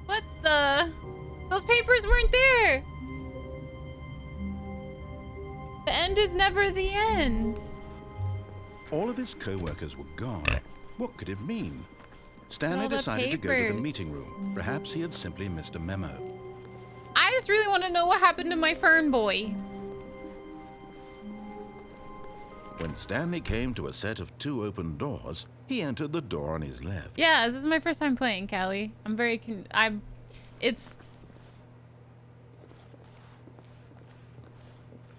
What the? Those papers weren't there. The end is never the end. All of his co-workers were gone. What could it mean? Stanley all the decided to go to the papers. meeting room. Perhaps he had simply missed a memo. I just really want to know what happened to my fern boy. When Stanley came to a set of 2 open doors, he entered the door on his left. Yeah, this is my first time playing, Callie. I'm very it's...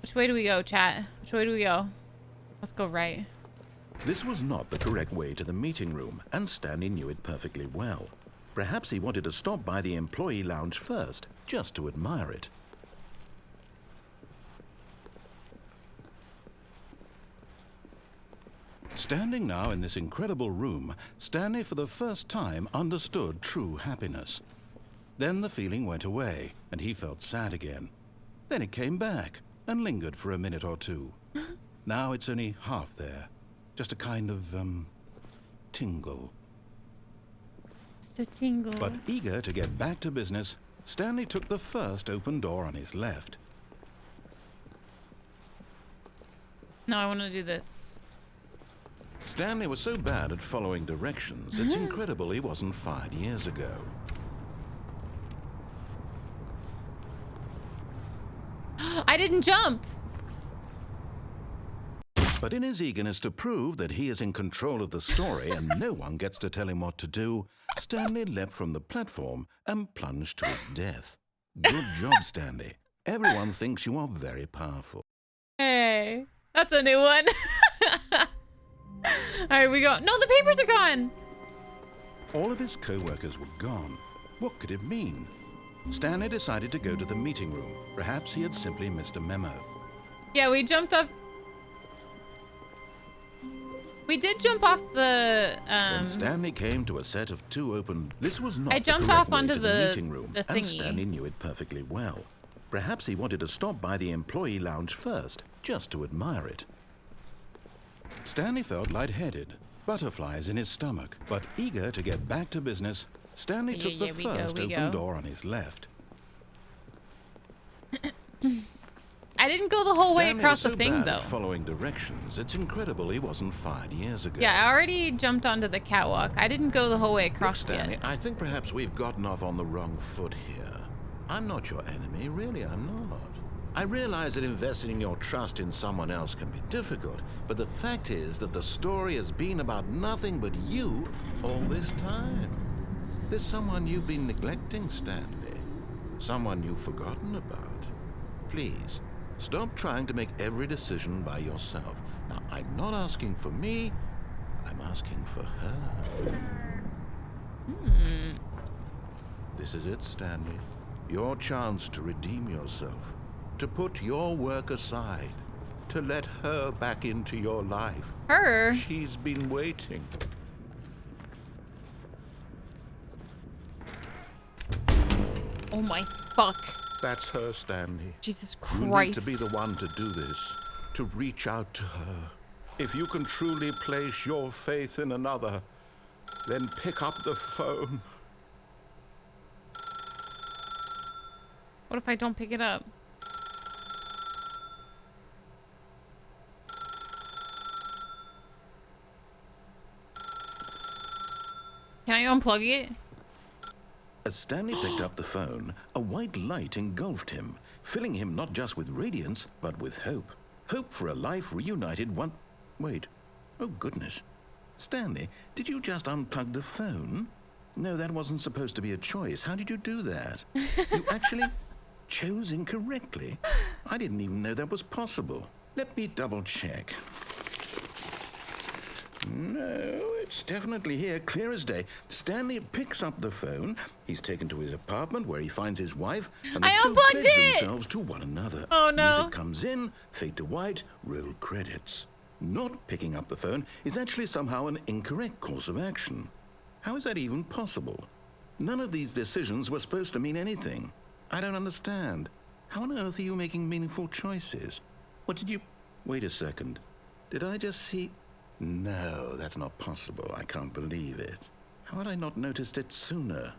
Which way do we go, chat? Which way do we go? Let's go right. This was not the correct way to the meeting room, and Stanley knew it perfectly well. Perhaps he wanted to stop by the employee lounge first, just to admire it. Standing now in this incredible room, Stanley for the first time understood true happiness. Then the feeling went away, and he felt sad again. Then it came back, and lingered for a minute or two. Now it's only half there. Just a kind of, tingle. It's a tingle. But eager to get back to business, Stanley took the first open door on his left. No, I want to do this. Stanley was so bad at following directions, it's incredible he wasn't fired years ago. I didn't jump. But in his eagerness to prove that he is in control of the story and no one gets to tell him what to do, Stanley leapt from the platform and plunged to his death. Good job, Stanley. Everyone thinks you are very powerful. Hey, that's a new one. All right, we go. No, the papers are gone. All of his co-workers were gone. What could it mean? Stanley decided to go to the meeting room. Perhaps he had simply missed a memo. Yeah, we jumped up. We did jump off the, When Stanley came to a set of 2 open... This was not I jumped the correct off way onto to the meeting room, thingy. and Stanley knew it perfectly well. Perhaps he wanted to stop by the employee lounge first, just to admire it. Stanley felt lightheaded, butterflies in his stomach, but eager to get back to business, Stanley took the first open door on his left. I didn't go the whole way Stanley across was the so thing, bad though. at following directions, it's incredible he wasn't fired years ago. Yeah, I already jumped onto the catwalk. I didn't go the whole way across Stanley, yet. I think perhaps we've gotten off on the wrong foot here. I'm not your enemy, really, I'm not. I realize that investing your trust in someone else can be difficult, but the fact is that the story has been about nothing but you all this time. There's someone you've been neglecting, Stanley. Someone you've forgotten about. Please, stop trying to make every decision by yourself. Now, I'm not asking for me, I'm asking for her. This is it, Stanley. Your chance to redeem yourself. To put your work aside. To let her back into your life. Her? She's been waiting. Oh my fuck. That's her, Stanley. Jesus You need Christ. to be the one to do this. To reach out to her. If you can truly place your faith in another, then pick up the phone. What if I don't pick it up? Can I unplug it? As Stanley picked up the phone, a white light engulfed him, filling him not just with radiance, but with hope. Hope for a life reunited one... Wait. Oh, goodness. Stanley, did you just unplug the phone? No, that wasn't supposed to be a choice. How did you do that? You actually chose incorrectly. I didn't even know that was possible. Let me double check. No, it's definitely here, clear as day. Stanley picks up the phone. He's taken to his apartment where he finds his wife, and the I two unplugged pledge it! themselves to one another. Oh, no. Music comes in, fade to white, roll credits. Not picking up the phone is actually somehow an incorrect course of action. How is that even possible? None of these decisions were supposed to mean anything. I don't understand. How on earth are you making meaningful choices? What did you... Wait a second. Did I just see... No, that's not possible. I can't believe it. How had I not noticed it sooner?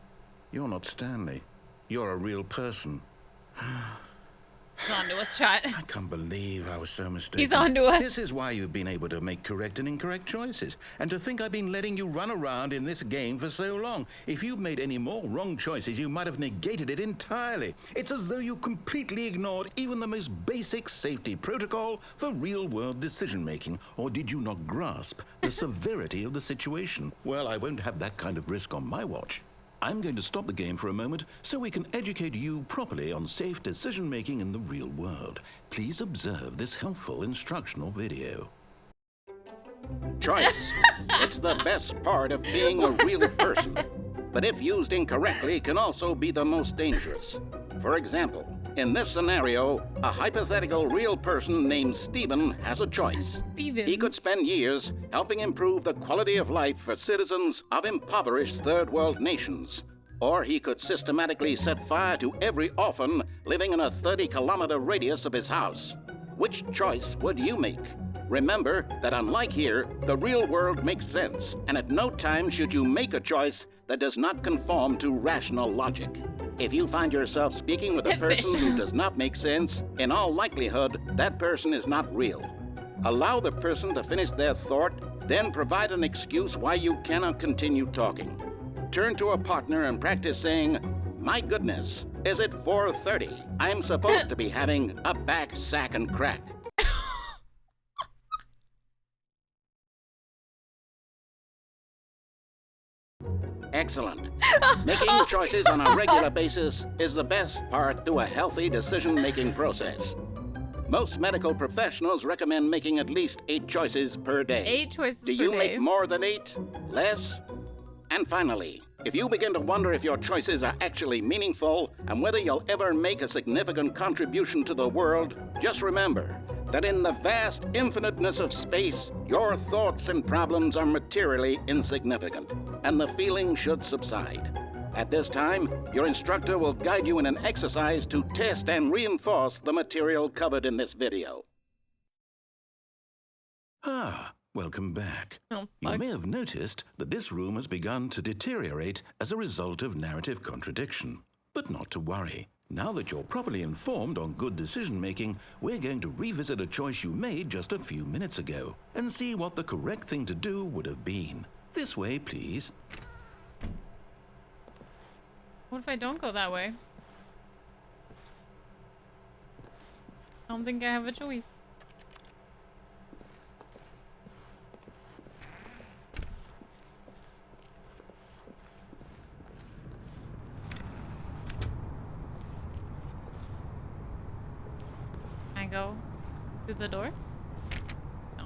You're not Stanley. You're a real person. He's on to us, chat. I can't believe I was so mistaken. He's on to us. This is why you've been able to make correct and incorrect choices. And to think I've been letting you run around in this game for so long. If you'd made any more wrong choices, you might have negated it entirely. It's as though you completely ignored even the most basic safety protocol for real-world decision-making. Or did you not grasp the severity of the situation? Well, I won't have that kind of risk on my watch. I'm going to stop the game for a moment so we can educate you properly on safe decision-making in the real world. Please observe this helpful instructional video. Choice. It's the best part of being a real person. But if used incorrectly, can also be the most dangerous. For example, in this scenario, a hypothetical real person named Stephen has a choice. Steven. He could spend years helping improve the quality of life for citizens of impoverished third world nations. Or he could systematically set fire to every orphan living in a 30-kilometer radius of his house. Which choice would you make? Remember that unlike here, the real world makes sense, and at no time should you make a choice that does not conform to rational logic. If you find yourself speaking with a person who does not make sense, in all likelihood, that person is not real. Allow the person to finish their thought, then provide an excuse why you cannot continue talking. Turn to a partner and practice saying, "My goodness, is it 4:30? I'm supposed to be having a back, sack, and crack." Excellent. Making choices on a regular basis is the best part to a healthy decision-making process. Most medical professionals recommend making at least 8 choices per day. 8 choices per day. Do you day. make more than 8? Less? And finally, if you begin to wonder if your choices are actually meaningful and whether you'll ever make a significant contribution to the world, just remember that in the vast infiniteness of space, your thoughts and problems are materially insignificant, and the feeling should subside. At this time, your instructor will guide you in an exercise to test and reinforce the material covered in this video. Welcome back. Oh, You fuck. may have noticed that this room has begun to deteriorate as a result of narrative contradiction. But not to worry. Now that you're properly informed on good decision-making, we're going to revisit a choice you made just a few minutes ago and see what the correct thing to do would have been. This way, please. What if I don't go that way? I don't think I have a choice. Can I go through the door? No.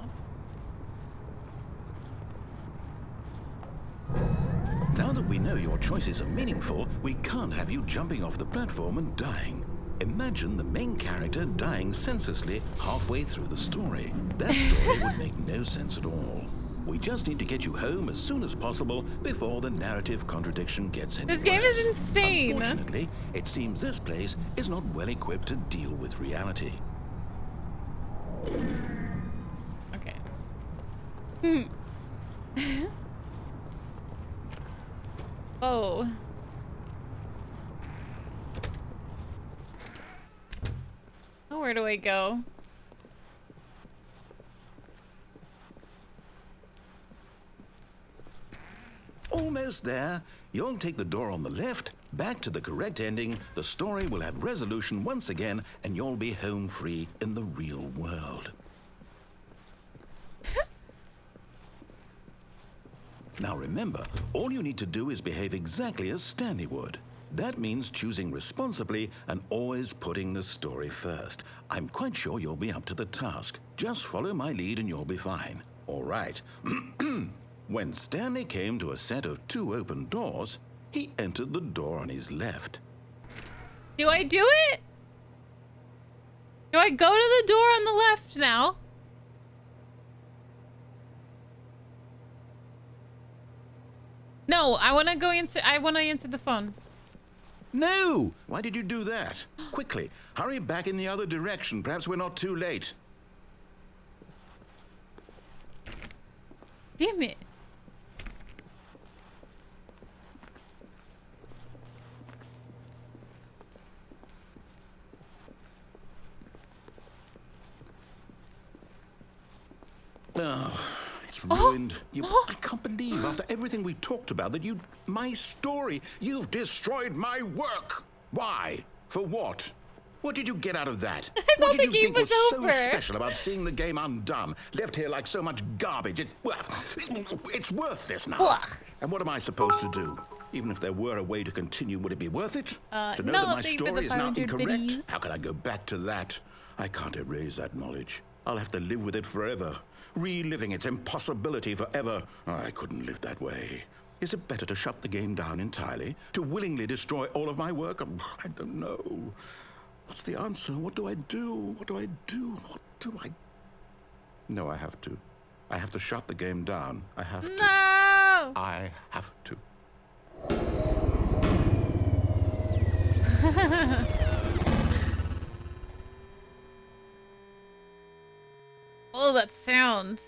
Now that we know your choices are meaningful, we can't have you jumping off the platform and dying. Imagine the main character dying senselessly halfway through the story. That story would make no sense at all. We just need to get you home as soon as possible before the narrative contradiction gets any This game worse. is insane. Unfortunately, it seems this place is not well equipped to deal with reality. Okay. Oh. Oh, where do I go? Almost there. You'll take the door on the left, back to the correct ending, the story will have resolution once again, and you'll be home free in the real world. Now remember, all you need to do is behave exactly as Stanley would. That means choosing responsibly and always putting the story first. I'm quite sure you'll be up to the task. Just follow my lead and you'll be fine. All right. When Stanley came to a set of 2 open doors, he entered the door on his left. Do I do it? Do I go to the door on the left now? No, I want to go answer. I want to answer the phone. No! Why did you do that? Quickly, hurry back in the other direction. Perhaps we're not too late. Damn it. ruined. I can't believe, after everything we talked about, that my story, you've destroyed my work. Why? For what? What did you get out of that? What did you think was so special about seeing the game undone, left here like so much garbage? It's worthless now. And what am I supposed to do? Even if there were a way to continue, would it be worth it? To know that my story is now incorrect? Biddies. How can I go back to that? I can't erase that knowledge. I'll have to live with it forever, reliving its impossibility forever. I couldn't live that way. Is it better to shut the game down entirely? To willingly destroy all of my work? I don't know. What's the answer? What do I do? What do I do? What do I... No, I have to. I have to shut the game down. I have to. No! I have to. Oh, that sound.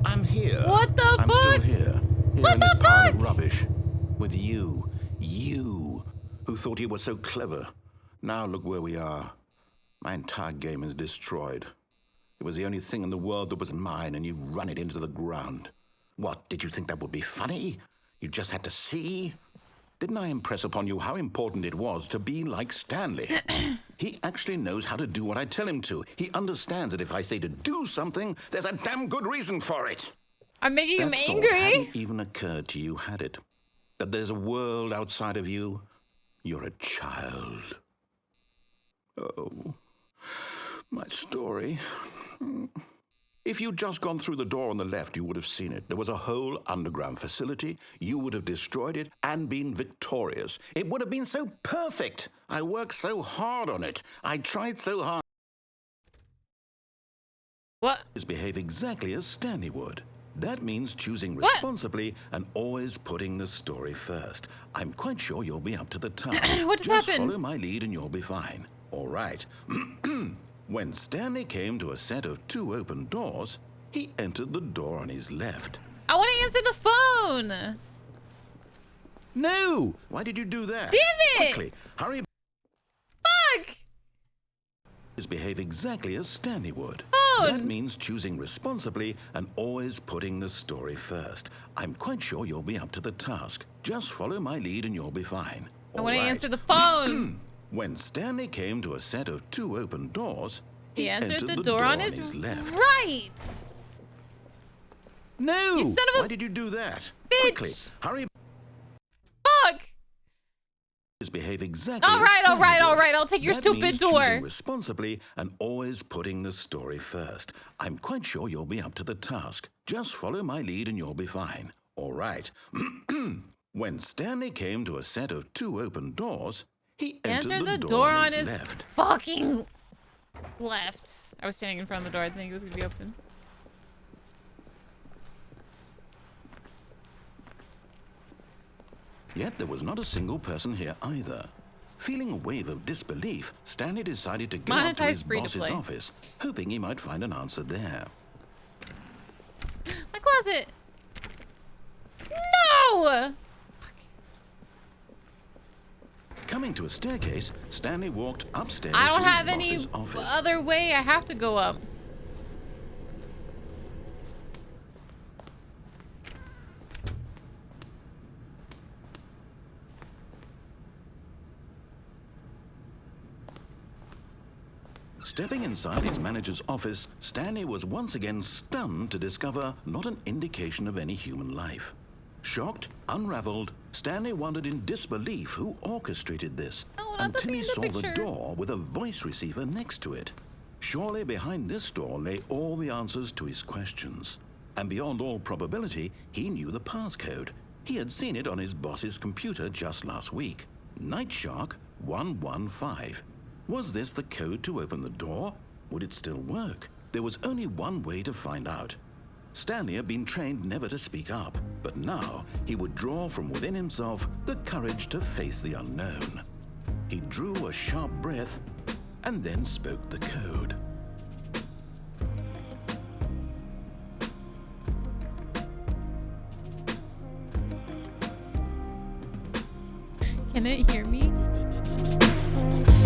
I'm here. What the fuck? I'm still here. What in this the pile fuck? of rubbish. With you, who thought you were so clever. Now look where we are. My entire game is destroyed. It was the only thing in the world that was mine, and you've run it into the ground. What, did you think that would be funny? You just had to see? Didn't I impress upon you how important it was to be like Stanley? He actually knows how to do what I tell him to. He understands that if I say to do something, there's a damn good reason for it. I'm making him That thought angry. hadn't even occurred to you, had it? That there's a world outside of you? You're a child. Oh, my story. If you'd just gone through the door on the left, you would have seen it. There was a whole underground facility. You would have destroyed it and been victorious. It would have been so perfect. I worked so hard on it. I tried so hard. What? Behave exactly as Stanley would. That means choosing What? responsibly and always putting the story first. I'm quite sure you'll be up to the task. What just Just happened? follow my lead and you'll be fine. All right. When Stanley came to a set of 2 open doors, he entered the door on his left. I want to answer the phone. No! Why did you do that? Damn it! Quickly, hurry. Fuck! Behave exactly as Stanley would. Phone. That means choosing responsibly and always putting the story first. I'm quite sure you'll be up to the task. Just follow my lead and you'll be fine. I All want to right. answer the phone. When Stanley came to a set of 2 open doors, He answered entered the door on his left. right. No! You son of a Why did you do that? bitch. Quickly, hurry. Fuck! Behave exactly. All as right, all Stanley right, all would. right. I'll take your That stupid means door. choosing responsibly and always putting the story first. I'm quite sure you'll be up to the task. Just follow my lead and you'll be fine. All right. When Stanley came to a set of 2 open doors, he entered the door on his left. fucking left. I was standing in front of the door. I think it was gonna be open. Yet there was not a single person here either. Feeling a wave of disbelief, Stanley decided to go up to his Monetize free to boss's play. office, hoping he might find an answer there. My closet. No! Coming to a staircase, Stanley walked upstairs I don't to his have any boss's office. other way. I have to go up. Stepping inside his manager's office, Stanley was once again stunned to discover not an indication of any human life. Shocked, unraveled, Stanley wondered in disbelief who orchestrated this Oh, not the until he panda saw the picture. door with a voice receiver next to it. Surely behind this door lay all the answers to his questions. And beyond all probability, he knew the passcode. He had seen it on his boss's computer just last week. Nightshark 115. Was this the code to open the door? Would it still work? There was only one way to find out. Stanley had been trained never to speak up, but now he would draw from within himself the courage to face the unknown. He drew a sharp breath and then spoke the code. Can it hear me?